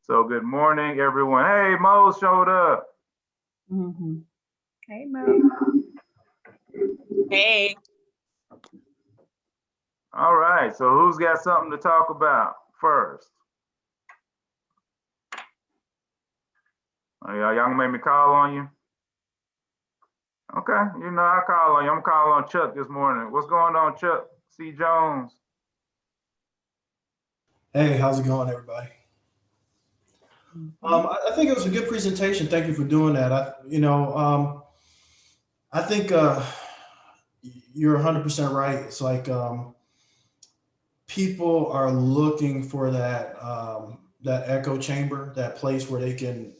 So good morning, everyone. Hey, Mo showed up. Mm-hmm. Hey, Mo. Hey, All right. So who's got something to talk about first? Y'all gonna make me call on you? Okay. I call on you. I'm calling on Chuck this morning. What's going on, Chuck? C. Jones. Hey, how's it going, everybody? Mm-hmm. I think it was a good presentation. Thank you for doing that. I think you're 100% right. It's like people are looking for that echo chamber, that place where they can,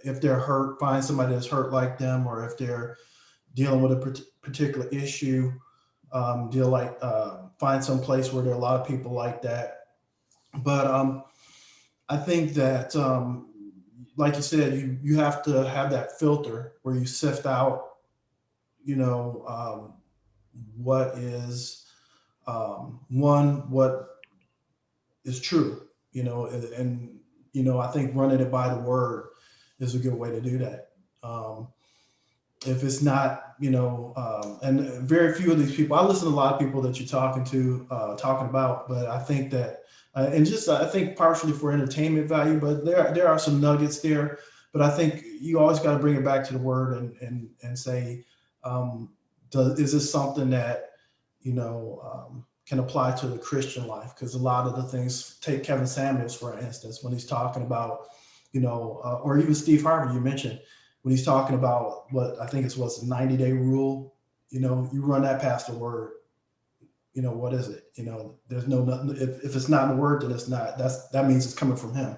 if they're hurt, find somebody that's hurt like them, or if they're dealing with a particular issue, find some place where there are a lot of people like that. But I think that, like you said, you have to have that filter where you sift out, you know, what is what is true, and I think running it by the word is a good way to do that. If it's not, and very few of these people, I listen to a lot of people that you're talking about, but I think that, and just I think partially for entertainment value, but there are some nuggets there. But I think you always got to bring it back to the word and say, um, is this something that can apply to the Christian life? Because a lot of the things, take Kevin Samuels for instance, when he's talking about, or even Steve Harvey, you mentioned, when he's talking about what I think what's the 90-day rule. You run that past the word. What is it? There's no nothing. If it's not in the word, then it's not. That means it's coming from him.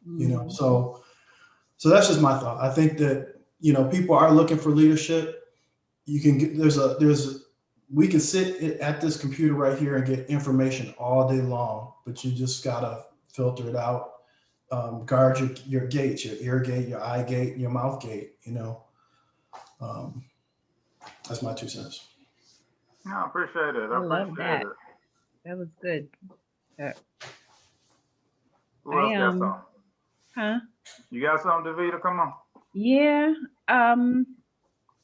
Mm-hmm. So that's just my thought. I think that people are looking for leadership. You can get we can sit at this computer right here and get information all day long, but you just gotta filter it out. Guard your gates, your ear gate, your eye gate, and your mouth gate. Um, that's my 2 cents. I appreciate it. I I love appreciate that. it. That was good. Uh, Who I else got something? huh? You got something, Davita? Come on. Yeah. Um,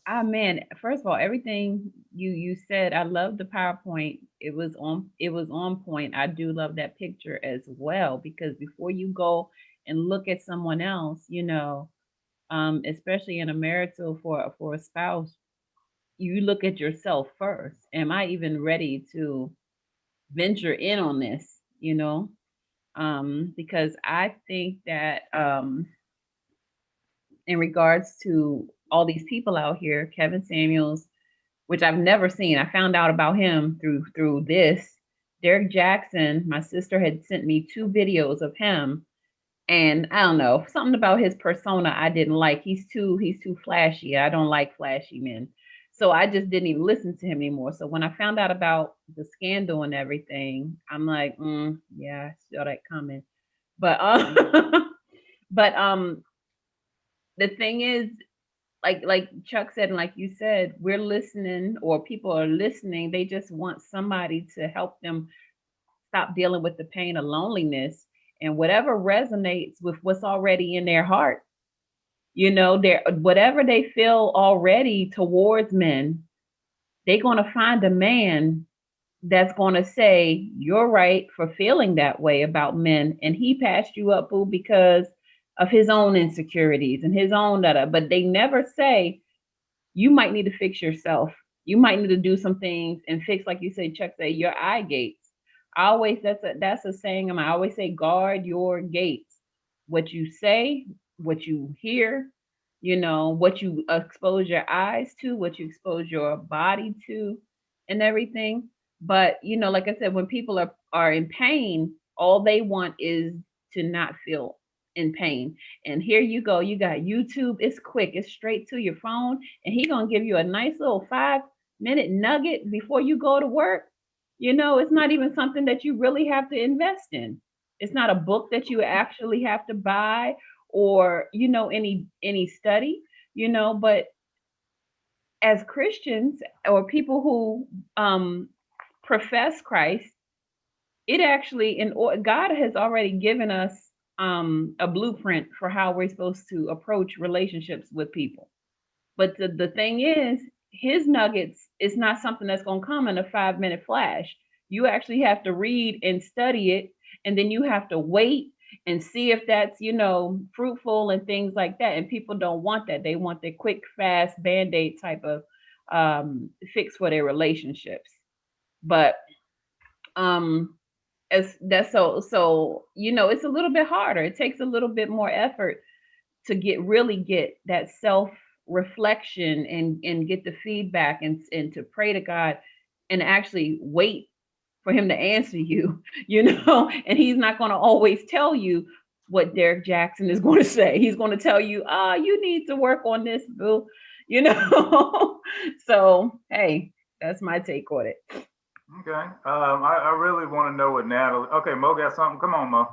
man, first of all, everything you said, I love the PowerPoint. It was on point. I do love that picture as well because before you go and look at someone else, especially in a marital for a spouse, you look at yourself first. Am I even ready to venture in on this? Because I think that in regards to all these people out here, Kevin Samuels, which I've never seen. I found out about him through this. Derek Jackson, my sister had sent me 2 videos of him, and I don't know, something about his persona I didn't like. He's too flashy. I don't like flashy men. So I just didn't even listen to him anymore. So when I found out about the scandal and everything, I'm like, yeah, I saw that coming. But but the thing is, like Chuck said, and like you said, we're listening, or people are listening. They just want somebody to help them stop dealing with the pain of loneliness and whatever resonates with what's already in their heart. Their whatever they feel already towards men, they're gonna find a man that's gonna say, "You're right for feeling that way about men," and he passed you up, boo, because of his own insecurities and his own data. But they never say you might need to fix yourself. You might need to do some things and fix, like you said, Chuck said, your eye gates. I always that's a saying. I always say, guard your gates. What you say, what you hear, what you expose your eyes to, what you expose your body to, and everything. But like I said, when people are in pain, all they want is to not feel in pain. And here you go, you got YouTube. It's quick. It's straight to your phone, and he gonna give you a nice little 5-minute nugget before you go to work. It's not even something that you really have to invest in. It's not a book that you actually have to buy, or any study. But as Christians, or people who profess Christ, it actually, God has already given us a blueprint for how we're supposed to approach relationships with people. But the thing is, his nuggets is not something that's going to come in a 5-minute flash. You actually have to read and study it, and then you have to wait and see if that's, fruitful and things like that. And people don't want that. They want the quick, fast band-aid type of fix for their relationships. But as that's so it's a little bit harder. It takes a little bit more effort to really get that self reflection and get the feedback and to pray to God and actually wait for him to answer you, and he's not going to always tell you what Derek Jackson is going to say. He's going to tell you, you need to work on this, boo, So, hey, that's my take on it. Okay. I really want to know what Natalie. Okay, Mo got something. Come on, Mo.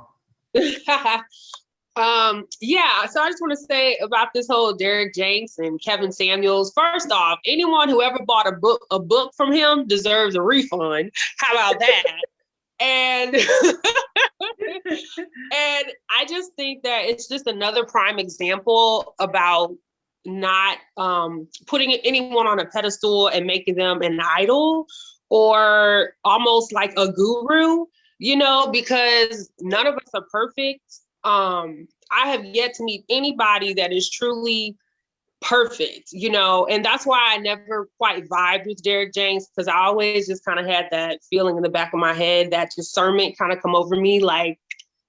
Yeah, so I just want to say about this whole Derek Jenks and Kevin Samuels. First off, anyone who ever bought a book from him deserves a refund. How about that? And and I just think that it's just another prime example about not putting anyone on a pedestal and making them an idol or almost like a guru, because none of us are perfect. I have yet to meet anybody that is truly perfect, and that's why I never quite vibed with Derek Jenks, because I always just kind of had that feeling in the back of my head, that discernment kind of come over me, like,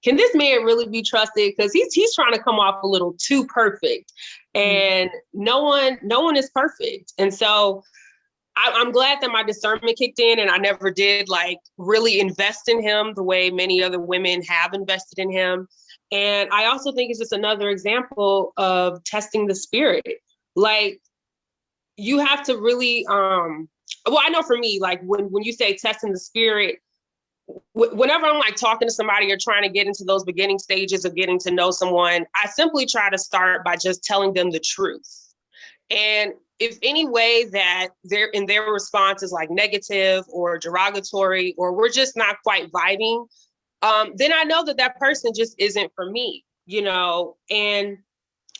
can this man really be trusted? Because he's trying to come off a little too perfect, and no one is perfect. And so I'm glad that my discernment kicked in and I never did like really invest in him the way many other women have invested in him. And I also think it's just another example of testing the spirit. Like, you have to really, I know for me, like when you say testing the spirit, whenever I'm like talking to somebody or trying to get into those beginning stages of getting to know someone, I simply try to start by just telling them the truth. And if any way that their response is like negative or derogatory, or we're just not quite vibing, then I know that person just isn't for me, And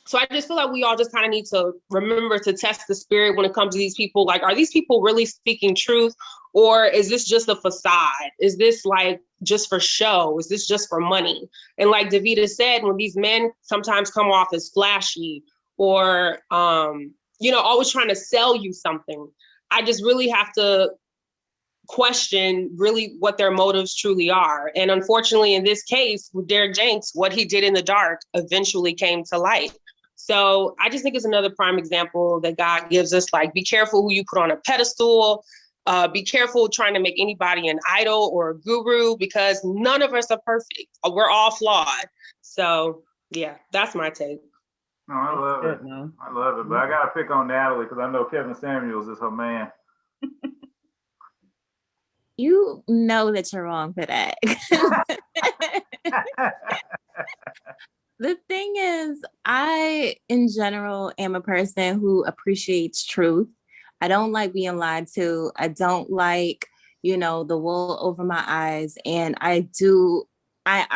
so I just feel like we all just kind of need to remember to test the spirit when it comes to these people. Like, are these people really speaking truth? Or is this just a facade? Is this like just for show? Is this just for money? And like Davida said, when these men sometimes come off as flashy or, always trying to sell you something, I just really have to question really what their motives truly are. And unfortunately, in this case with Derek Jenks, what he did in the dark eventually came to light. So I just think it's another prime example that God gives us, like, be careful who you put on a pedestal. Be careful trying to make anybody an idol or a guru, because none of us are perfect. We're all flawed. So yeah, that's my take. No, I love it. I love it. But I got to pick on Natalie because I know Kevin Samuels is her man. You know that you're wrong for that. The thing is, I, in general, am a person who appreciates truth. I don't like being lied to. I don't like, the wool over my eyes. And I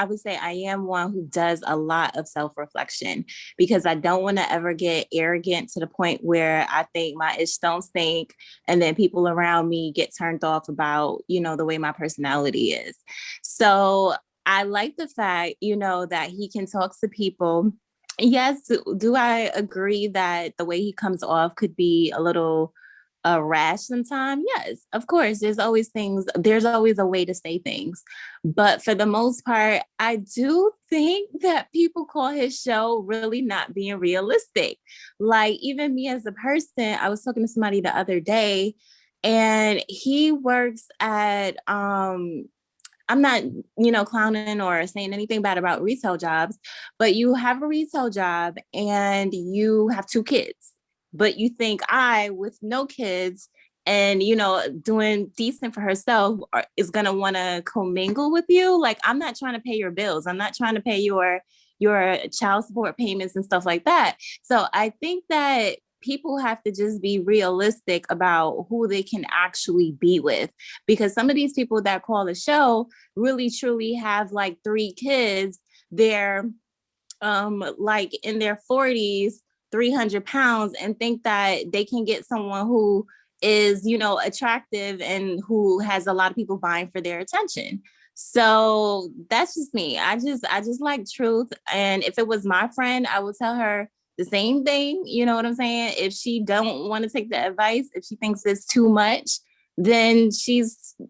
would say I am one who does a lot of self-reflection, because I don't want to ever get arrogant to the point where I think my ish don't stink, and then people around me get turned off about, the way my personality is. So I like the fact, that he can talk to people. Yes, do I agree that the way he comes off could be a little rash sometimes? Yes, of course. There's always a way to say things. But for the most part, I do think that people call his show really not being realistic. Like, even me as a person, I was talking to somebody the other day, and he works at, I'm not, clowning or saying anything bad about retail jobs, but you have a retail job and you have 2 kids. But you think I, with no kids and, doing decent for herself, is going to want to commingle with you? Like, I'm not trying to pay your bills. I'm not trying to pay your child support payments and stuff like that. So I think that people have to just be realistic about who they can actually be with, because some of these people that call the show really truly have like 3 kids they're like in their 40s, 300 pounds, and think that they can get someone who is, you know, attractive and who has a lot of people vying for their attention. So that's just me. I just like truth. And if it was my friend, I would tell her the same thing. You know what I'm saying? If she don't want to take the advice, if she thinks it's too much, then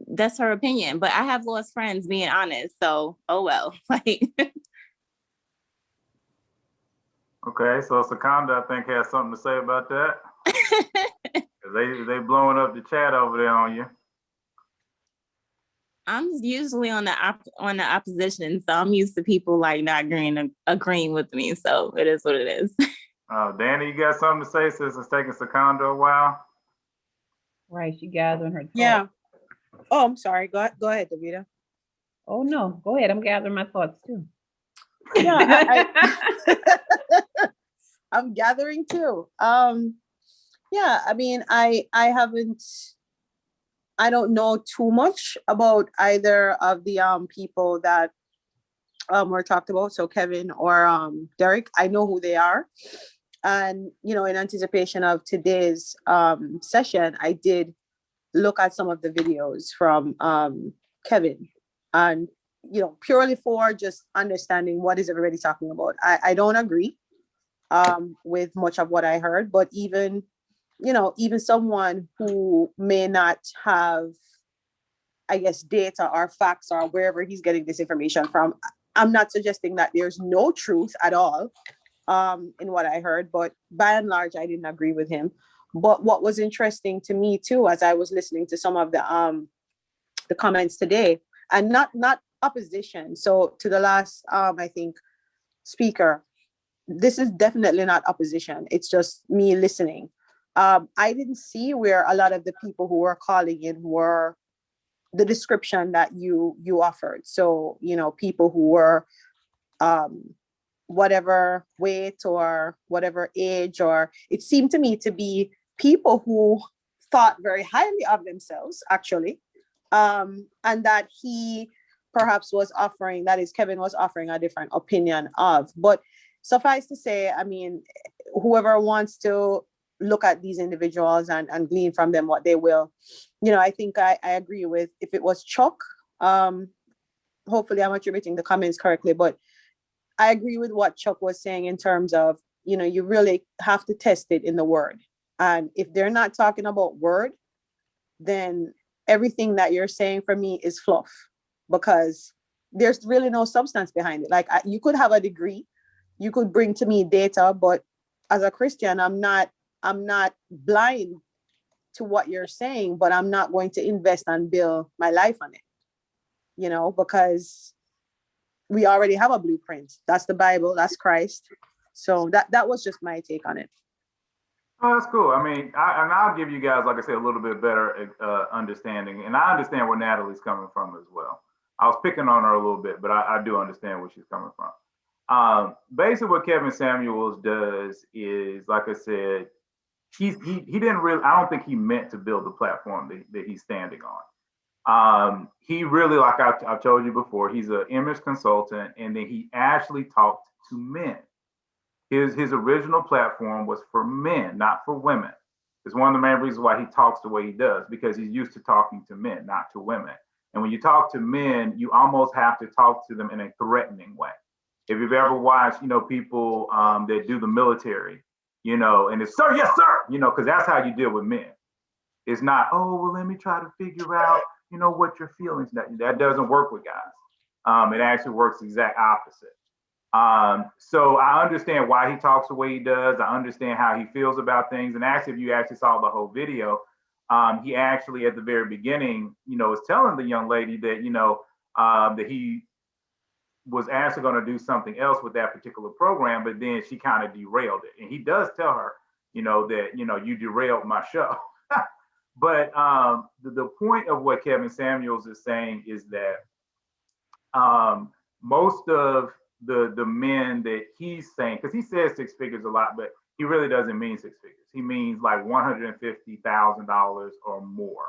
that's her opinion. But I have lost friends, being honest. So, oh well. Like Okay, so Secunda, I think, has something to say about that. They blowing up the chat over there on you. I'm usually on the opposition, so I'm used to people like not agreeing with me. So it is what it is. Danny, you got something to say since it's taking Secunda a while? Right, she gathering her thoughts. Yeah. Oh, I'm sorry. Go ahead, Davida. Oh no, go ahead. I'm gathering my thoughts too. Yeah, I'm gathering too. Yeah, I mean, I don't know too much about either of the people that were talked about. So Kevin or Derek, I know who they are. And, you know, in anticipation of today's session, I did look at some of the videos from Kevin, and, you know, purely for just understanding what is everybody talking about. I don't agree with much of what I heard, but even, you know, even someone who may not have, I guess, data or facts or wherever he's getting this information from, I'm not suggesting that there's no truth at all in what I heard, but by and large, I didn't agree with him. But what was interesting to me too, as I was listening to some of the comments today, and not opposition. So to the last, I think, speaker, this is definitely not opposition. It's just me listening. I didn't see where a lot of the people who were calling in were the description that you offered. So, you know, people who were whatever weight or whatever age, or it seemed to me to be people who thought very highly of themselves, actually, and that he perhaps was offering, that is, Kevin was offering a different opinion of. But suffice to say, I mean, whoever wants to look at these individuals and glean from them what they will, you know, I think I agree with, if it was Chuck, hopefully I'm attributing the comments correctly, but I agree with what Chuck was saying in terms of, you know, you really have to test it in the word. And if they're not talking about word, then everything that you're saying for me is fluff, because there's really no substance behind it. Like, you could have a degree, you could bring to me data, but as a Christian, I'm not blind to what you're saying, but I'm not going to invest and build my life on it, you know, because we already have a blueprint. That's the Bible, that's Christ. So that was just my take on it. Oh, that's cool. I mean, I'll give you guys, like I said, a little bit better understanding. And I understand where Natalie's coming from as well. I was picking on her a little bit, but I do understand where she's coming from. Basically what Kevin Samuels does is, like I said, he didn't really, I don't think he meant to build the platform that he's standing on. He really, like I've told you before, he's an image consultant, and then he actually talked to men. His original platform was for men, not for women. It's one of the main reasons why he talks the way he does, because he's used to talking to men, not to women. And when you talk to men, you almost have to talk to them in a threatening way. If you've ever watched, you know, people that do the military, you know, and it's, sir, yes, sir, you know, because that's how you deal with men. It's not, oh, well, let me try to figure out, you know, what your feelings. That doesn't work with guys. It actually works the exact opposite. So I understand why he talks the way he does. I understand how he feels about things. And actually, if you actually saw the whole video, he actually at the very beginning, you know, was telling the young lady that, you know, that he was actually going to do something else with that particular program, but then she kind of derailed it. And he does tell her, you know, that, you know, you derailed my show. But the point of what Kevin Samuels is saying is that most of the men that he's saying, because he says six figures a lot, but he really doesn't mean six figures. He means like $150,000 or more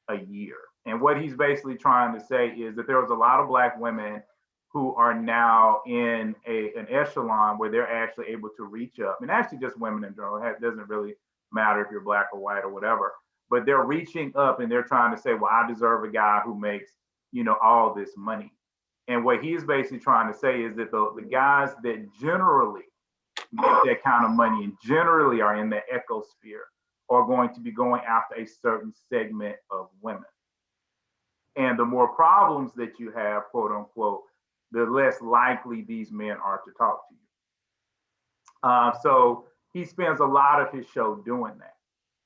a year. And what he's basically trying to say is that there was a lot of Black women who are now in an echelon where they're actually able to reach up, and actually just women in general. It doesn't really matter if you're black or white or whatever, but they're reaching up and they're trying to say, well, I deserve a guy who makes, all this money. And what he's basically trying to say is that the guys that generally make that kind of money and generally are in the ecosphere are going to be going after a certain segment of women. And the more problems that you have, quote unquote, the less likely these men are to talk to you. So he spends a lot of his show doing that.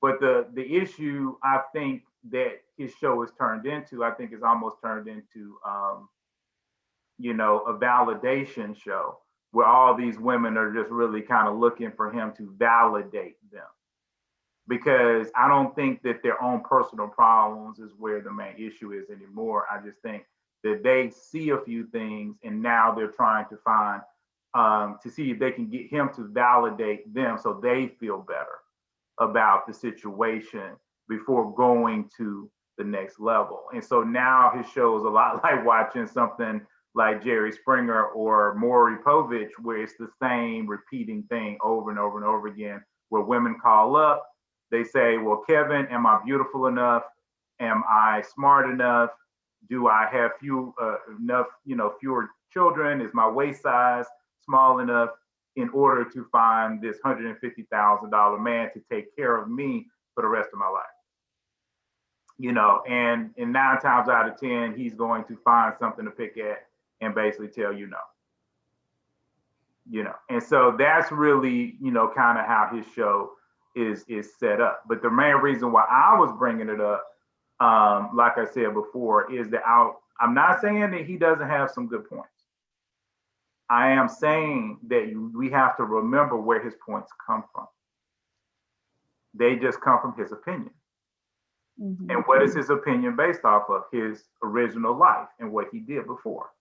But the issue I think that his show is turned into, I think is almost turned into, a validation show where all these women are just really kind of looking for him to validate them. Because I don't think that their own personal problems is where the main issue is anymore. I just think that they see a few things and now they're trying to find, to see if they can get him to validate them so they feel better about the situation before going to the next level. And so now his show is a lot like watching something like Jerry Springer or Maury Povich, where it's the same repeating thing over and over and over again, where women call up, they say, well, Kevin, am I beautiful enough? Am I smart enough? Do I have fewer children? Is my waist size small enough in order to find this $150,000 man to take care of me for the rest of my life? And 9 times out of 10, he's going to find something to pick at and basically tell you no. And so that's really, kind of how his show is set up. But the main reason why I was bringing it up, like I said before, is that I'm not saying that he doesn't have some good points. I am saying that we have to remember where his points come from. They just come from his opinion. Mm-hmm. And what is his opinion based off of? His original life and what he did before.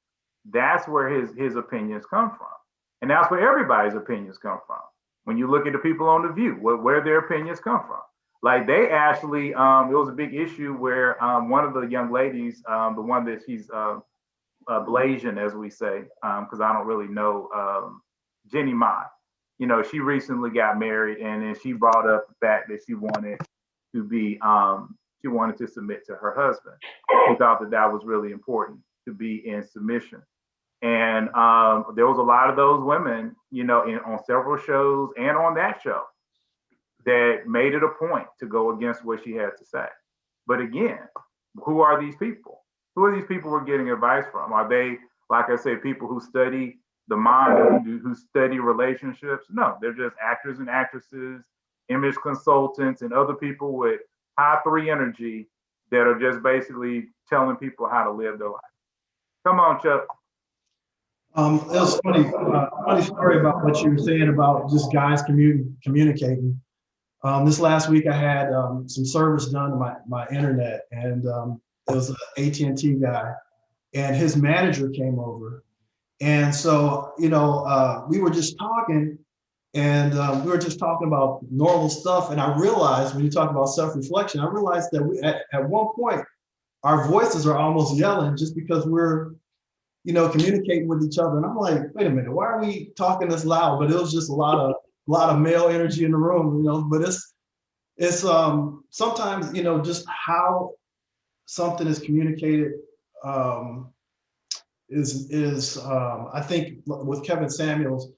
That's where his opinions come from. And that's where everybody's opinions come from. When you look at the people on The View, where their opinions come from. Like they actually, it was a big issue where one of the young ladies, the one that she's Blasian, as we say, because I don't really know, Jenny Ma, she recently got married, and then she brought up the fact that she wanted to submit to her husband. She thought that was really important, to be in submission. And there was a lot of those women, on several shows and on that show that made it a point to go against what she had to say. But again, who are these people? Who are these people we're getting advice from? Are they, like I said, people who study the mind, who study relationships? No, they're just actors and actresses, image consultants, and other people with high 3 energy that are just basically telling people how to live their life. Come on, Chuck. It was funny story about what you were saying about just guys communicating. This last week I had some service done to my internet, and it was an AT&T guy, and his manager came over. And so, we were just talking, and we were just talking about normal stuff. And I realized, when you talk about self-reflection, I realized that we, at one point, our voices are almost yelling just because we're, communicating with each other. And I'm like, wait a minute, why are we talking this loud? But it was just a lot of male energy in the room, but it's sometimes, just how something is communicated is I think with Kevin Samuels,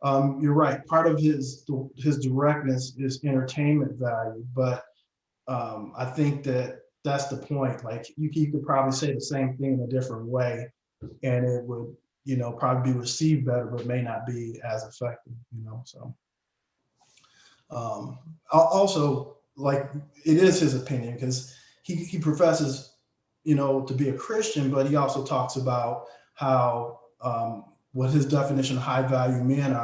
you're right. Part of his directness is entertainment value, but I think that's the point. Like you could probably say the same thing in a different way, and it would, probably be received better, but may not be as effective, so. Also, like, it is his opinion, because he professes, to be a Christian, but he also talks about how what his definition of high value men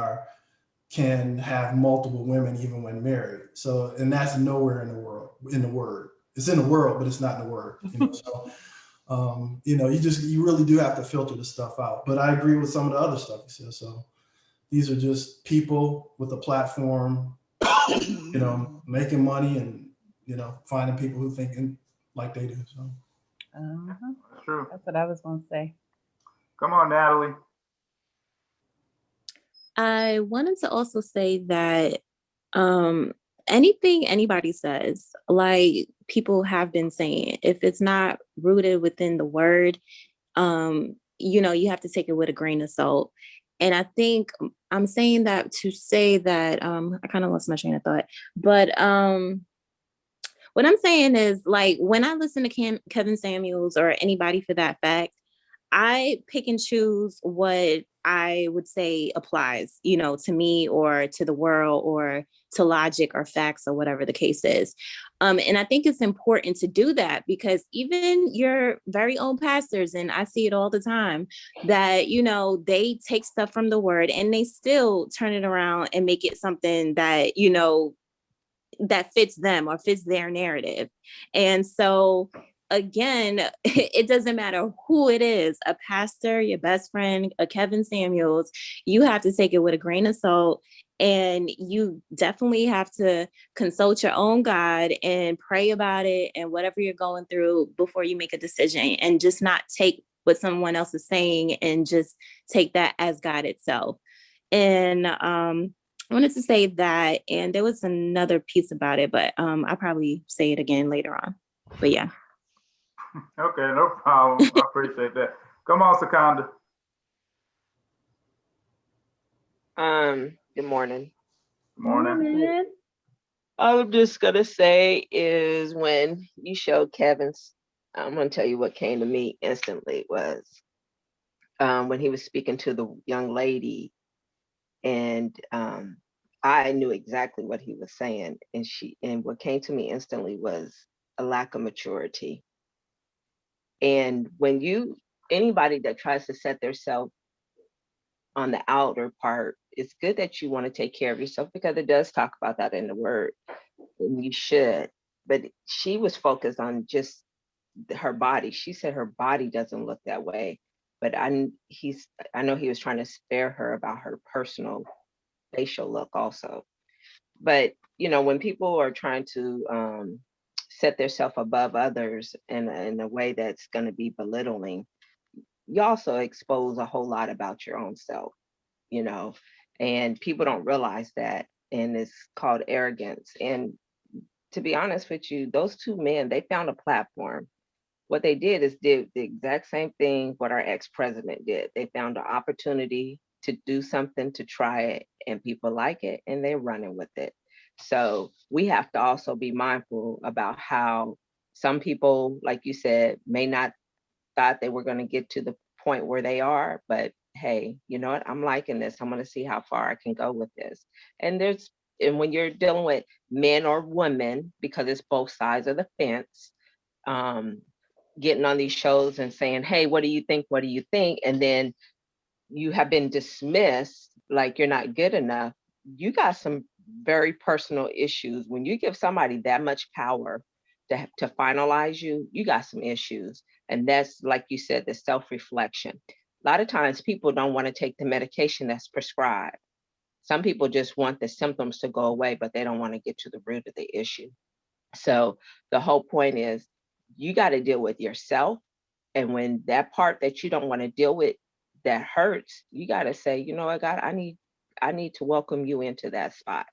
can have multiple women even when married. So, and that's nowhere in the word. It's in the world, but it's not in the word. So, you really do have to filter the stuff out. But I agree with some of the other stuff he says. So these are just people with a platform, making money and, finding people who think like they do. So. Uh-huh. That's true. That's what I was going to say. Come on, Natalie. I wanted to also say that anything anybody says, like people have been saying, if it's not rooted within the word, you have to take it with a grain of salt. And I think I'm saying that to say that I kind of lost my train of thought, but what I'm saying is, like, when I listen to Kevin Samuels or anybody for that fact, I pick and choose what I would say applies, to me or to the world or to logic or facts or whatever the case is. And I think it's important to do that because even your very own pastors, and I see it all the time, that, they take stuff from the word and they still turn it around and make it something that, that fits them or fits their narrative. And so again, it doesn't matter who it is, a pastor, your best friend, a Kevin Samuels, you have to take it with a grain of salt. And you definitely have to consult your own God and pray about it and whatever you're going through before you make a decision, and just not take what someone else is saying and just take that as God itself. And I wanted to say that, and there was another piece about it, but I'll probably say it again later on. But yeah. Okay, no problem. I appreciate that. Come on, Secunda. Good morning. Good morning. All I'm just gonna say is when you showed Kevin's, I'm gonna tell you what came to me instantly was when he was speaking to the young lady, and I knew exactly what he was saying, and what came to me instantly was a lack of maturity. And when anybody that tries to set themselves on the outer part, it's good that you want to take care of yourself because it does talk about that in the word, and you should. But she was focused on just her body. She said her body doesn't look that way, but I know he was trying to spare her about her personal facial look also. But when people are trying to set themselves above others in a way that's going to be belittling, you also expose a whole lot about your own self, and people don't realize that, and it's called arrogance. And to be honest with you, those two men, they found a platform. What they did is did the exact same thing what our ex-president did. They found an opportunity to do something, to try it, and people like it, and they're running with it. So we have to also be mindful about how some people, like you said, may not thought they were going to get to the point where they are, but hey, you know what? I'm liking this. I'm going to see how far I can go with this. And when you're dealing with men or women, because it's both sides of the fence, getting on these shows and saying, hey, what do you think? What do you think? And then you have been dismissed like you're not good enough. You got some very personal issues. When you give somebody that much power to finalize you, you got some issues. And that's, like you said, the self-reflection. A lot of times people don't want to take the medication that's prescribed. Some people just want the symptoms to go away, but they don't want to get to the root of the issue. So the whole point is you got to deal with yourself. And when that part that you don't want to deal with that hurts, you got to say, you know what, God, I need to welcome you into that spot.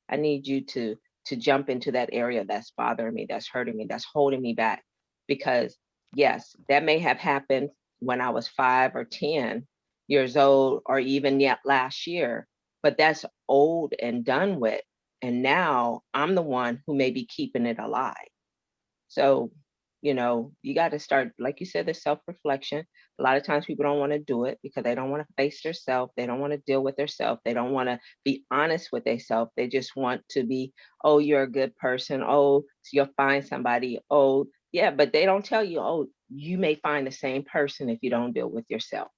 I need you to jump into that area that's bothering me, that's hurting me, that's holding me back. Because yes, that may have happened when I was 5 or 10 years old, or even yet last year, but that's old and done with. And now I'm the one who may be keeping it alive. So, you got to start, like you said, the self-reflection. A lot of times people don't want to do it because they don't want to face themselves. They don't want to deal with themselves. They don't want to be honest with themselves. They just want to be, oh, you're a good person. Oh, so you'll find somebody. Oh, yeah, but they don't tell you, oh, you may find the same person if you don't deal with yourself.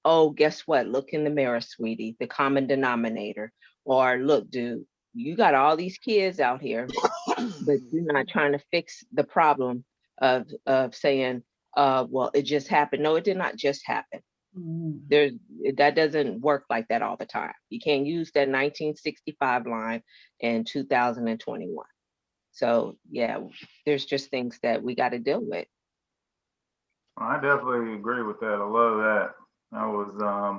Oh, guess what? Look in the mirror, sweetie, the common denominator. Or look, dude, you got all these kids out here, but you're not trying to fix the problem of saying, well, it just happened. No, it did not just happen. That doesn't work like that all the time. You can't use that 1965 line in 2021. So yeah, there's just things that we got to deal with. I definitely agree with that. I love that. That was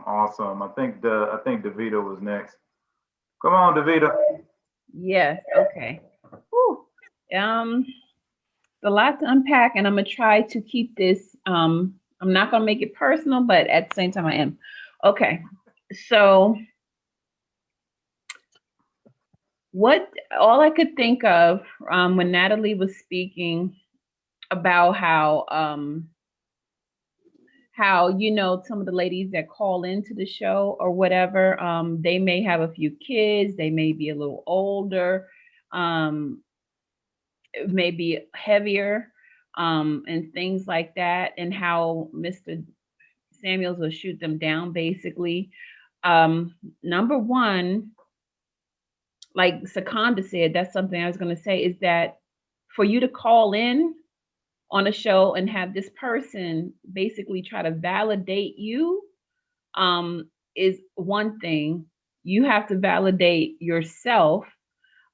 awesome. I think Davita was next. Come on, Davita. Yes. Okay. Whew. A lot to unpack, and I'm gonna try to keep this. I'm not gonna make it personal, but at the same time, I am. Okay. So, what all I could think of when Natalie was speaking about how some of the ladies that call into the show or whatever, they may have a few kids, they may be a little older, um, maybe heavier, and things like that, and how Mr. Samuels will shoot them down basically. Number one, like Seconda said, that's something I was going to say, is that for you to call in on a show and have this person basically try to validate you, is one thing. You have to validate yourself.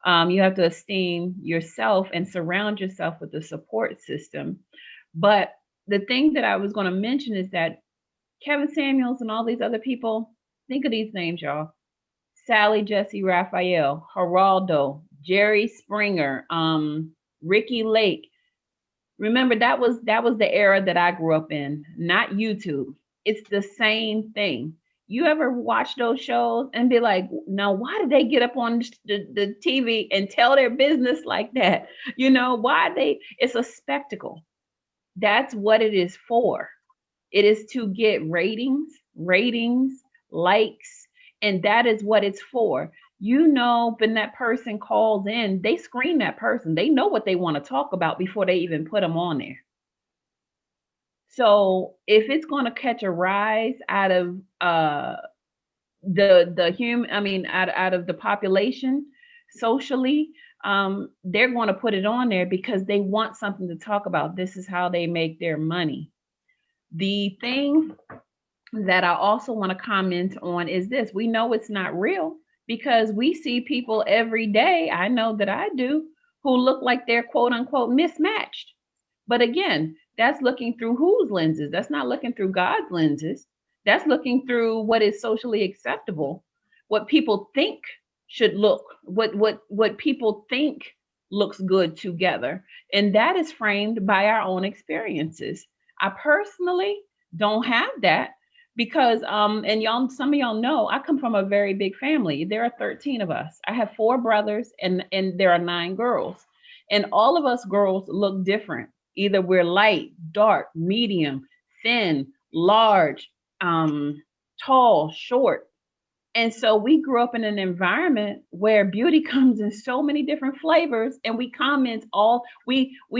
You have to esteem yourself and surround yourself with a support system. But the thing that I was going to mention is that Kevin Samuels and all these other people, think of these names, y'all. Sally Jesse Raphael, Geraldo, Jerry Springer, Ricky Lake. Remember, that was the era that I grew up in, not YouTube. It's the same thing. You ever watch those shows and be like, now why did they get up on the TV and tell their business like that? Why it's a spectacle. That's what it is for. It is to get ratings, likes, and that is what it's for. When that person calls in, they screen that person. They know what they want to talk about before they even put them on there. So if it's going to catch a rise out of the human, out of the population socially, they're going to put it on there because they want something to talk about. This is how they make their money. The thing that I also want to comment on is this: we know it's not real because we see people every day, I know that I do, who look like they're quote unquote mismatched. But again, that's looking through whose lenses? That's not looking through God's lenses. That's looking through what is socially acceptable, what people think should look, what people think looks good together. And that is framed by our own experiences. I personally don't have that because and y'all, some of y'all know I come from a very big family. There are 13 of us. I have 4 brothers and there are 9 girls. And all of us girls look different. Either we're light, dark, medium, thin, large, tall, short. And so we grew up in an environment where beauty comes in so many different flavors, and we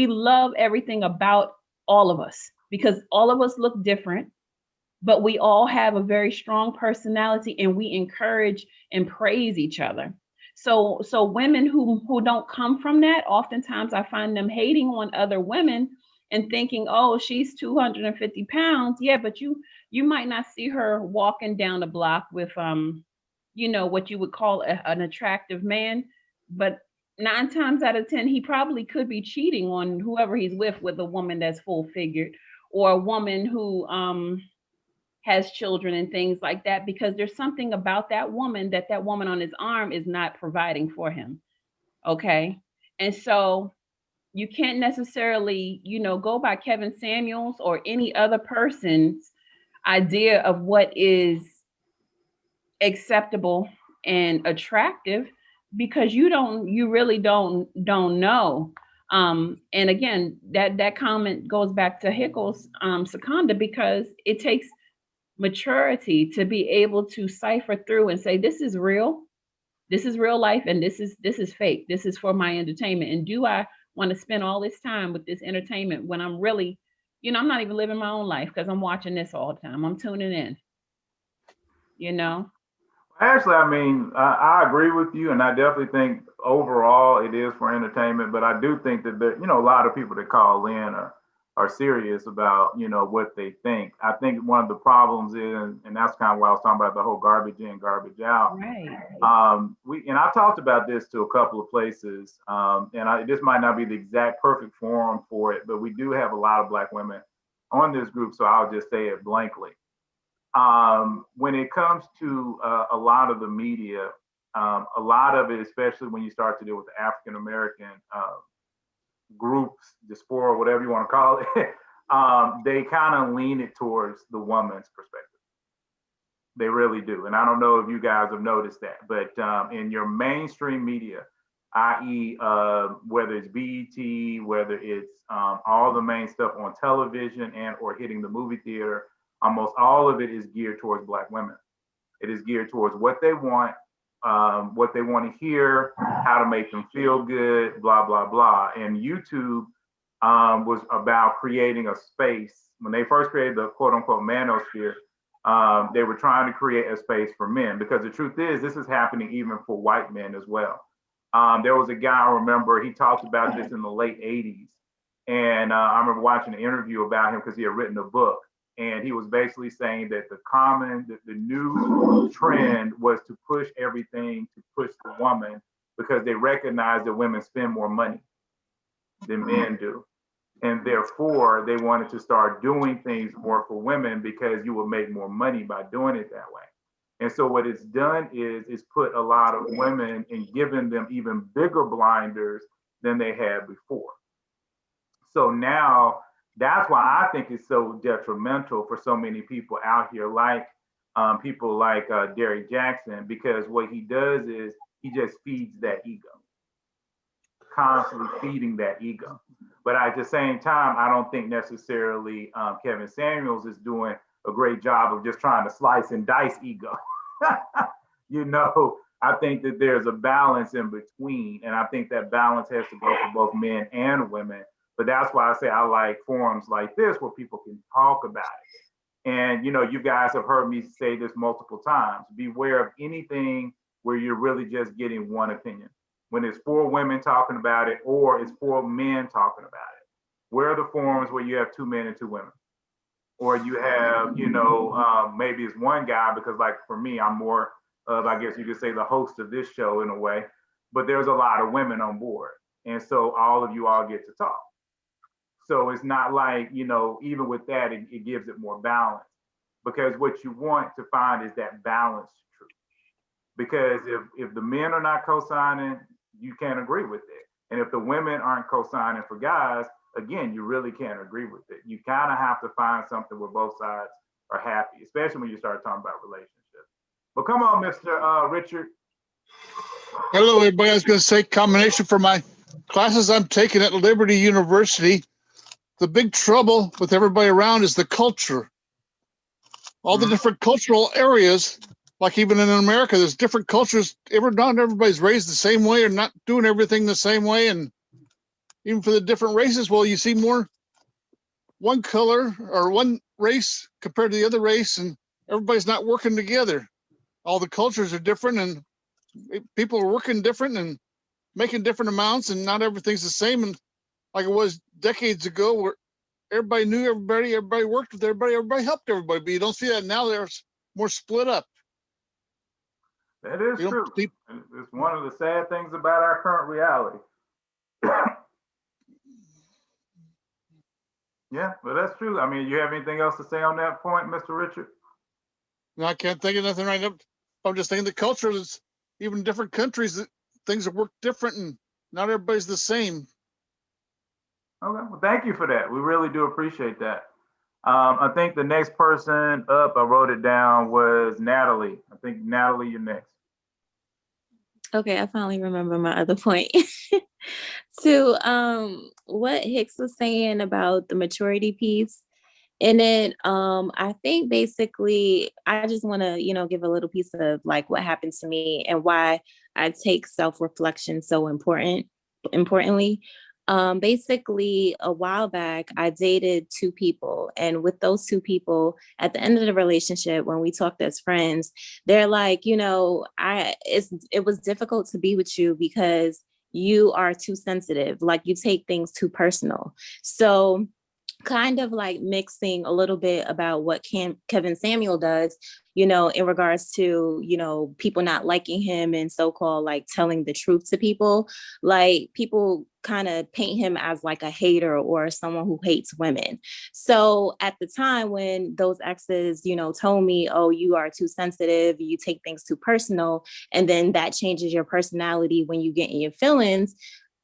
love everything about all of us because all of us look different, but we all have a very strong personality and we encourage and praise each other. So women who don't come from that, oftentimes I find them hating on other women and thinking, oh, she's 250 pounds. Yeah, but you might not see her walking down the block with what you would call an attractive man. But 9 times out of 10, he probably could be cheating on whoever he's with a woman that's full figured, or a woman who has children and things like that, because there's something about that woman on his arm is not providing for him. Okay. And so you can't necessarily, go by Kevin Samuels or any other person's idea of what is acceptable and attractive, because you really don't know. And again, that comment goes back to Hickles, Seconda, because it takes maturity to be able to cipher through and say, this is real life, and this is fake, this is for my entertainment. And do I want to spend all this time with this entertainment when I'm really, I'm not even living my own life because I'm watching this all the time, I'm tuning in. Actually, I agree with you, and I definitely think overall it is for entertainment. But I do think that there, a lot of people that call in are serious about what they think. I think one of the problems is, and that's kind of why I was talking about the whole garbage in, garbage out. Right. And I've talked about this to a couple of places, this might not be the exact perfect forum for it, but we do have a lot of Black women on this group, so I'll just say it blankly. When it comes to a lot of the media, a lot of it, especially when you start to deal with the African American groups, diaspora, whatever you want to call it, they kind of lean it towards the woman's perspective. They really do. And I don't know if you guys have noticed that, but in your mainstream media, i.e., whether it's BET, whether it's all the main stuff on television and or hitting the movie theater, almost all of it is geared towards Black women. It is geared towards what they want to hear, how to make them feel good, blah, blah, blah. And YouTube was about creating a space. When they first created the quote unquote manosphere, they were trying to create a space for men, because the truth is this is happening even for white men as well. There was a guy, I remember, he talked about this in the late 80s. And I remember watching an interview about him because he had written a book. And he was basically saying that the new trend was to push everything to push the woman, because they recognize that women spend more money than men do. And therefore, they wanted to start doing things more for women because you will make more money by doing it that way. And so what it's done is it's put a lot of women and given them even bigger blinders than they had before. So now that's why I think it's so detrimental for so many people out here, like people like Derrick Jaxn, because what he does is he just feeds that ego, constantly feeding that ego. But at the same time, I don't think necessarily Kevin Samuels is doing a great job of just trying to slice and dice ego. You know, I think that there's a balance in between, and I think that balance has to go for both men and women. But that's why I say I like forums like this where people can talk about it. And, you know, you guys have heard me say this multiple times. Beware of anything where you're really just getting one opinion. When it's four women talking about it or it's four men talking about it. Where are the forums where you have two men and two women? Or you have, you know, maybe it's one guy, because like for me, I'm more of, I guess you could say, the host of this show in a way, but there's a lot of women on board. And so all of you all get to talk. So it's not like, you know, even with that, it gives it more balance, because what you want to find is that balanced truth. Because if the men are not co-signing, you can't agree with it. And if the women aren't co-signing for guys, again, you really can't agree with it. You kind of have to find something where both sides are happy, especially when you start talking about relationships. But come on, Mr. Richard. Hello, everybody. I was going to say, combination for my classes I'm taking at Liberty University. The big trouble with everybody around is the culture. All the different cultural areas, like even in America, there's different cultures. Not everybody's raised the same way or not doing everything the same way. And even for the different races, well, you see more one color or one race compared to the other race, and everybody's not working together. All the cultures are different, and people are working different and making different amounts, and not everything's the same. And like it was decades ago, where everybody knew everybody, everybody worked with everybody helped everybody. But you don't see that now. There's more split up. That is true. It's one of the sad things about our current reality. Yeah, but that's true. I mean, you have anything else to say on that point, Mr. Richard? No, I can't think of nothing right now. I'm just thinking the culture is even different countries, things that work different, and not everybody's the same. Okay, well, thank you for that. We really do appreciate that. I think the next person up, I wrote it down, was Natalie. I think, Natalie, you're next. Okay, I finally remember my other point. To what Hicks was saying about the maturity piece. And then I think basically I just want to, you know, give a little piece of like what happened to me and why I take self-reflection so importantly. Basically a while back, I dated two people, and with those two people at the end of the relationship, when we talked as friends, they're like, you know, it was difficult to be with you because you are too sensitive. Like you take things too personal. So kind of like mixing a little bit about what Kevin Samuel does, you know, in regards to, you know, people not liking him and so-called like telling the truth to people. Like people kind of paint him as like a hater or someone who hates women. So at the time when those exes, you know, told me, oh, you are too sensitive, you take things too personal, and then that changes your personality when you get in your feelings.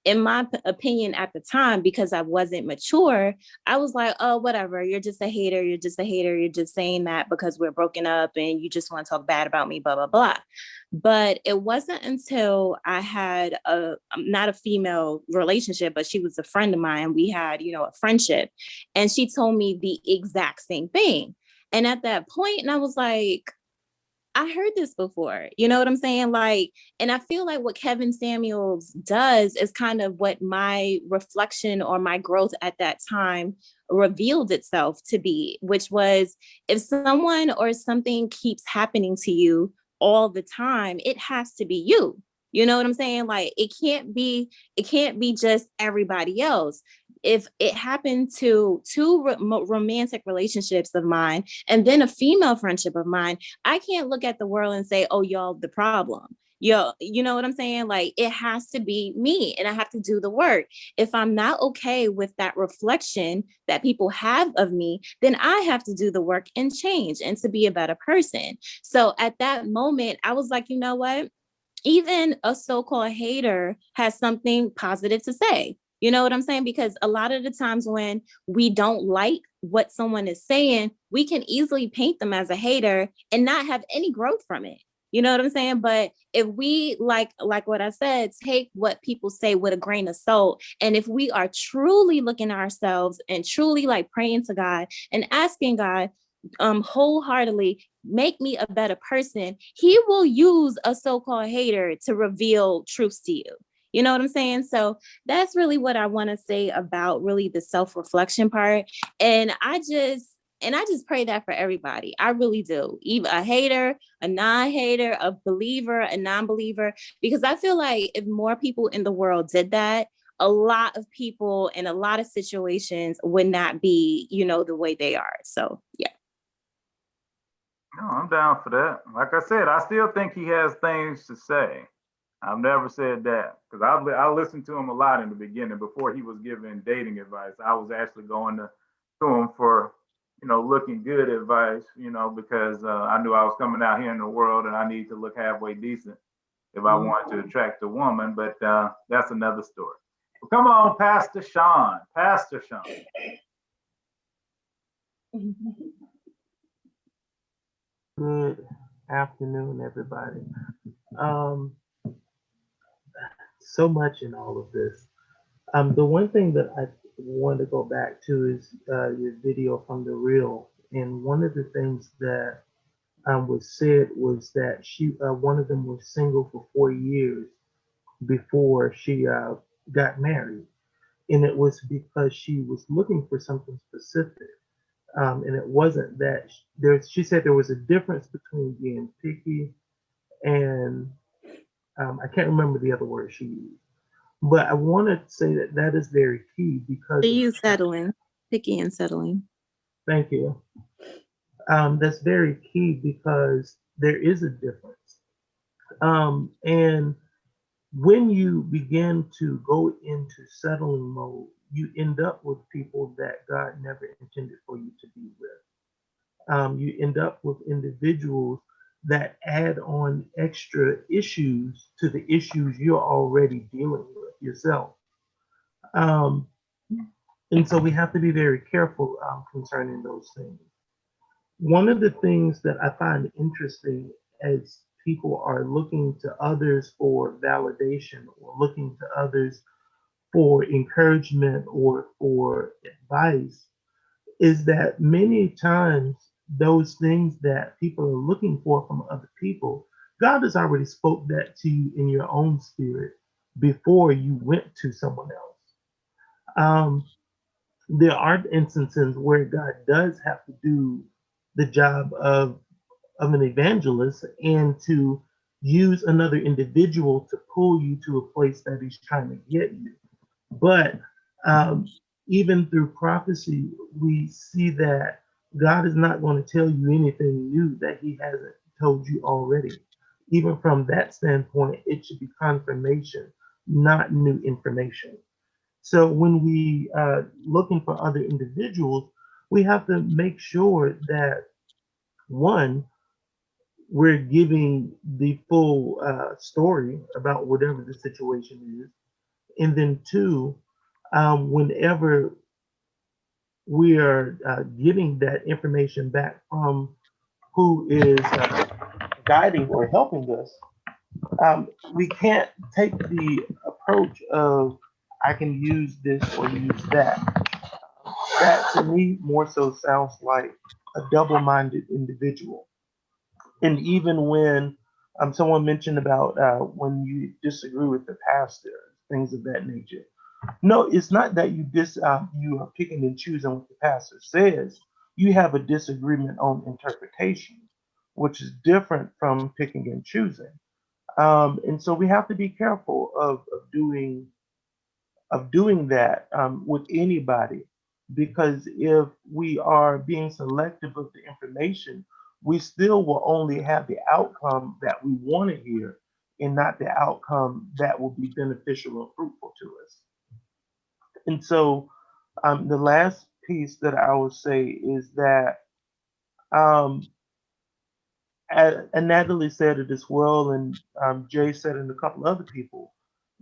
In my opinion at the time, because I wasn't mature, I was like, oh, whatever, you're just a hater, you're just a hater, you're just saying that because we're broken up and you just want to talk bad about me, blah, blah, blah. But it wasn't until I had not a female relationship, but she was a friend of mine. We had, you know, a friendship, and she told me the exact same thing. And at that point, and I was like, I heard this before, you know what I'm saying? Like, and I feel like what Kevin Samuels does is kind of what my reflection or my growth at that time revealed itself to be, which was if someone or something keeps happening to you all the time, it has to be you. You know what I'm saying? Like it can't be just everybody else. If it happened to two romantic relationships of mine and then a female friendship of mine, I can't look at the world and say, oh, y'all the problem. Yo, you know what I'm saying? Like it has to be me and I have to do the work. If I'm not okay with that reflection that people have of me, then I have to do the work and change and to be a better person. So at that moment, I was like, you know what? Even a so-called hater has something positive to say. You know what I'm saying? Because a lot of the times when we don't like what someone is saying, we can easily paint them as a hater and not have any growth from it. You know what I'm saying? But if we like what I said, take what people say with a grain of salt. And if we are truly looking at ourselves and truly like praying to God and asking God, wholeheartedly, make me a better person, he will use a so-called hater to reveal truths to you. You know what I'm saying? So that's really what I want to say about really the self-reflection part. And I just pray that for everybody. I really do. Even a hater, a non-hater, a believer, a non-believer, because I feel like if more people in the world did that, a lot of people in a lot of situations would not be, you know, the way they are. So yeah. No, I'm down for that. Like I said, I still think he has things to say. I've never said that because I listened to him a lot in the beginning before he was giving dating advice. I was actually going to him for, you know, looking good advice, you know, because I knew I was coming out here in the world and I need to look halfway decent if I wanted to attract a woman. But that's another story. Well, come on, Pastor Sean. Pastor Sean. Good afternoon, everybody. So much in all of this. The one thing that I want to go back to is your video from The Real. And one of the things that was said was that one of them was single for 4 years before she got married. And it was because she was looking for something specific. And it wasn't that she said there was a difference between being picky and I can't remember the other word she used, but I want to say that is very key because They use settling, picky and settling. Thank you. That's very key because there is a difference. And when you begin to go into settling mode, you end up with people that God never intended for you to be with. You end up with individuals that add on extra issues to the issues you're already dealing with yourself. And so we have to be very careful concerning those things. One of the things that I find interesting as people are looking to others for validation or looking to others for encouragement or for advice is that many times those things that people are looking for from other people, God has already spoke that to you in your own spirit before you went to someone else. There are instances where God does have to do the job of an evangelist and to use another individual to pull you to a place that he's trying to get you. But even through prophecy, we see that God is not going to tell you anything new that he hasn't told you already. Even from that standpoint, it should be confirmation, not new information. So when we looking for other individuals, we have to make sure that one, we're giving the full story about whatever the situation is, and then two, whenever we are getting that information back from who is guiding or helping us, we can't take the approach of I can use this or use that. That to me more so sounds like a double-minded individual. And even when someone mentioned about when you disagree with the pastor, things of that nature. No, it's not that you are picking and choosing what the pastor says. You have a disagreement on interpretation, which is different from picking and choosing. And so we have to be careful of doing that with anybody, because if we are being selective of the information, we still will only have the outcome that we want to hear and not the outcome that will be beneficial and fruitful to us. And so the last piece that I would say is that, um, and Natalie said it as well, and Jay said it, and a couple other people,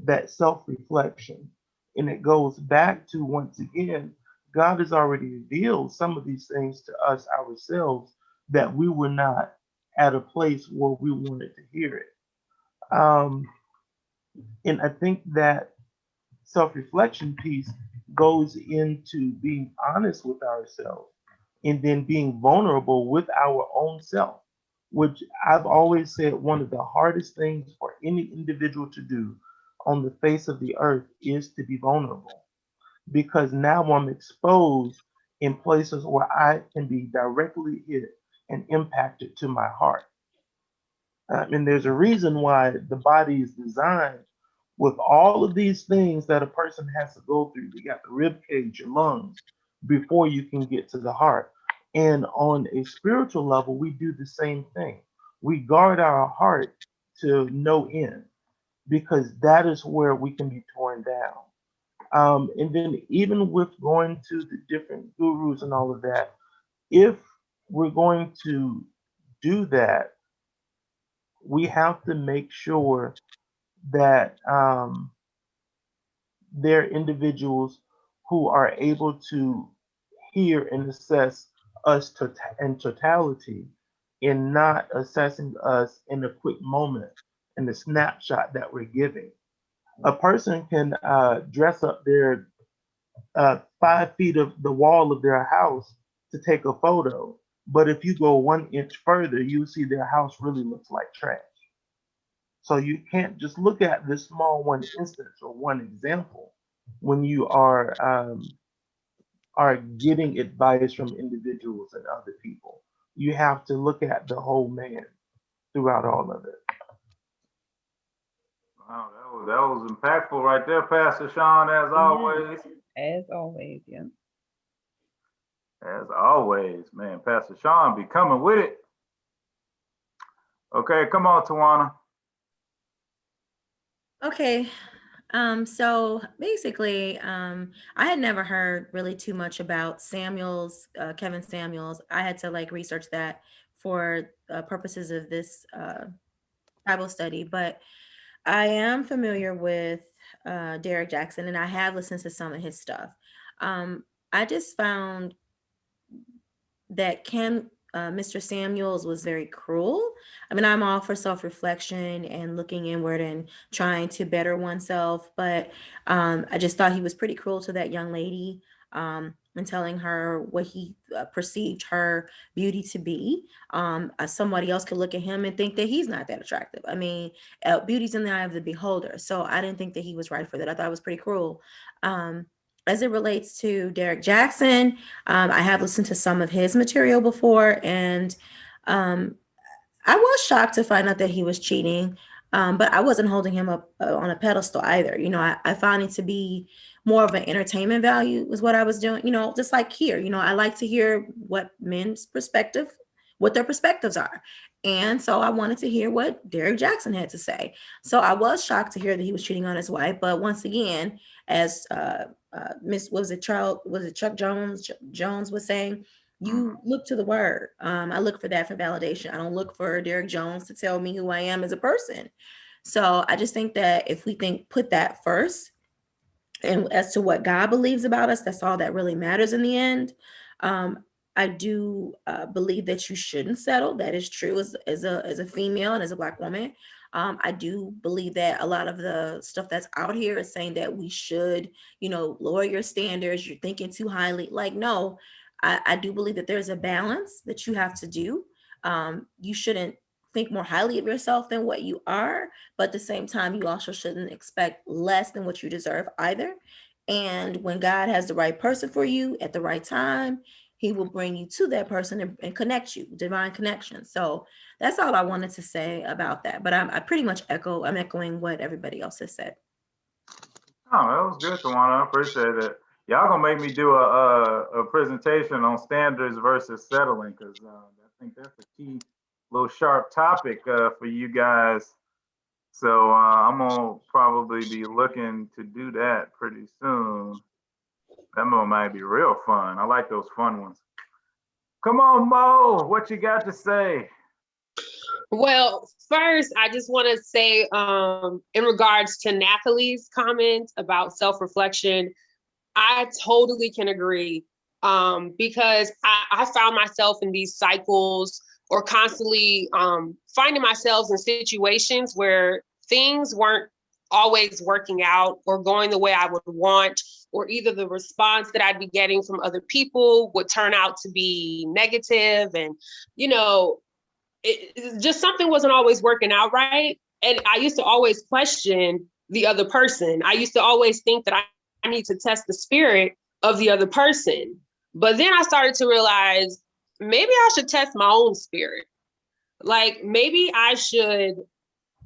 that self-reflection. And it goes back to, once again, God has already revealed some of these things to us ourselves that we were not at a place where we wanted to hear it. And I think that self-reflection piece goes into being honest with ourselves and then being vulnerable with our own self, which I've always said one of the hardest things for any individual to do on the face of the earth is to be vulnerable, because now I'm exposed in places where I can be directly hit and impacted to my heart. And there's a reason why the body is designed with all of these things that a person has to go through. You got the rib cage, your lungs, before you can get to the heart. And on a spiritual level, we do the same thing. We guard our heart to no end, because that is where we can be torn down. And then even with going to the different gurus and all of that, if we're going to do that, we have to make sure that they're individuals who are able to hear and assess us in totality, and not assessing us in a quick moment, in the snapshot that we're giving. A person can dress up their 5 feet of the wall of their house to take a photo, but if you go 1 inch further, you see their house really looks like trash. So you can't just look at this small one instance or one example when you are getting advice from individuals and other people. You have to look at the whole man throughout all of it. Wow, that was impactful right there, Pastor Sean, as always. As always, yeah. As always, man, Pastor Sean be coming with it. Okay, come on, Tawana. Okay. So basically, I had never heard really too much about Samuels, Kevin Samuels. I had to like research that for purposes of this Bible study, but I am familiar with Derek Jackson, and I have listened to some of his stuff. I just found that Mr. Samuels was very cruel. I mean, I'm all for self-reflection and looking inward and trying to better oneself, but I just thought he was pretty cruel to that young lady, and telling her what he perceived her beauty to be. Somebody else could look at him and think that he's not that attractive. I mean, beauty's in the eye of the beholder. So I didn't think that he was right for that. I thought it was pretty cruel. As it relates to Derek Jackson, I have listened to some of his material before, and I was shocked to find out that he was cheating, but I wasn't holding him up on a pedestal either. You know, I found it to be more of an entertainment value was what I was doing, you know, just like here. You know, I like to hear what their perspectives are. And so I wanted to hear what Derrick Jaxn had to say. So I was shocked to hear that he was cheating on his wife. But once again, as Chuck Jones was saying, you look to the word. I look for that for validation. I don't look for Derrick Jones to tell me who I am as a person. So I just think that if we put that first, and as to what God believes about us, that's all that really matters in the end. I do believe that you shouldn't settle. That is true as a female and as a Black woman. I do believe that a lot of the stuff that's out here is saying that we should, lower your standards. You're thinking too highly. Like, no, I do believe that there's a balance that you have to do. You shouldn't think more highly of yourself than what you are, but at the same time, you also shouldn't expect less than what you deserve either. And when God has the right person for you at the right time, he will bring you to that person and connect you, divine connection. So that's all I wanted to say about that. But I pretty much I'm echoing what everybody else has said. Oh, that was good, Tawana. I appreciate it. Y'all gonna make me do a presentation on standards versus settling, because I think that's a key little sharp topic for you guys. So I'm gonna probably be looking to do that pretty soon. That one might be real fun. I like those fun ones. Come on, Mo, what you got to say? Well, first, I just want to say, in regards to Nathalie's comment about self-reflection, I totally can agree, because I found myself in these cycles or constantly finding myself in situations where things weren't always working out or going the way I would want, or either the response that I'd be getting from other people would turn out to be negative. And, just something wasn't always working out right. And I used to always question the other person. I used to always think that I need to test the spirit of the other person. But then I started to realize maybe I should test my own spirit. Like, maybe I should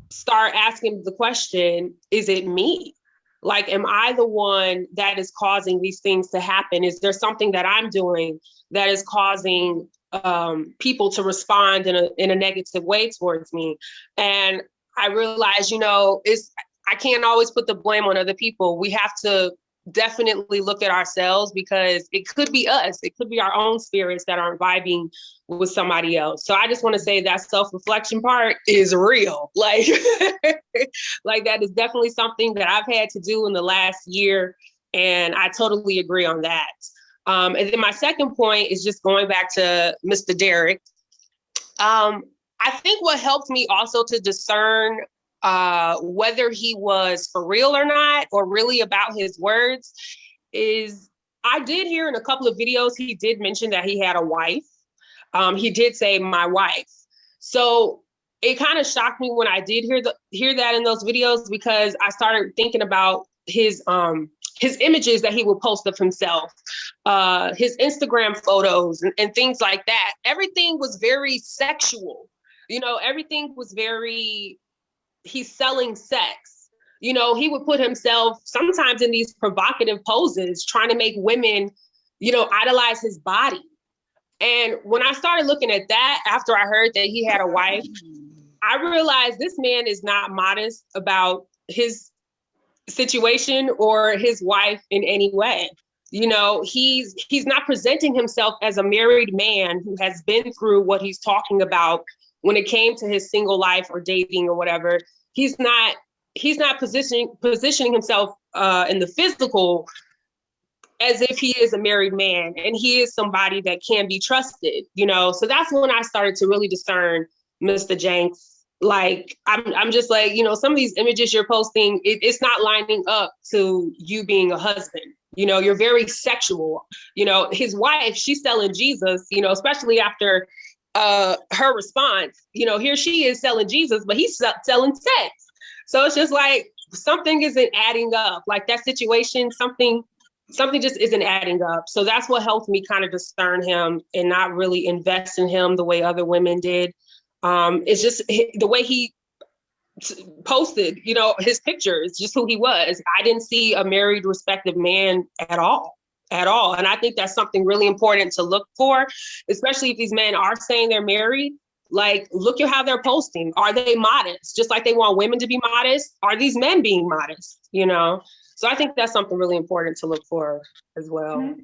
start asking the question, is it me? Like, am I the one that is causing these things to happen? Is there something that I'm doing that is causing people to respond in a negative way towards me? And I realized, I can't always put the blame on other people. We have to definitely look at ourselves, because it could be us. It could be our own spirits that aren't vibing with somebody else. So I just want to say that self-reflection part is real. Like, like that is definitely something that I've had to do in the last year. And I totally agree on that. And then my second point is just going back to Mr. Derrick. I think what helped me also to discern whether he was for real or not, or really about his words, is I did hear in a couple of videos, he did mention that he had a wife. He did say my wife. So it kind of shocked me when I did hear that in those videos, because I started thinking about his images that he would post of himself, his Instagram photos and things like that. Everything was very sexual. Everything was very, he's selling sex. He would put himself sometimes in these provocative poses, trying to make women, idolize his body. And when I started looking at that, after I heard that he had a wife, I realized this man is not modest about his situation or his wife in any way. He's not presenting himself as a married man who has been through what he's talking about when it came to his single life or dating or whatever. He's not positioning himself in the physical as if he is a married man and he is somebody that can be trusted, So that's when I started to really discern Mr. Jaxn. Like, I'm just like, some of these images you're posting, it's not lining up to you being a husband. You're very sexual. His wife, she's selling Jesus, especially after her response. Here she is selling Jesus, but he's selling sex. So it's just like something isn't adding up. Like that situation, something just isn't adding up. So that's what helped me kind of discern him and not really invest in him the way other women did. It's just the way he posted, his pictures, just who he was. I didn't see a married, respected man at all. And I think that's something really important to look for, especially if these men are saying they're married. Like, look at how they're posting. Are they modest? Just like they want women to be modest, are these men being modest? You know? So I think that's something really important to look for as well.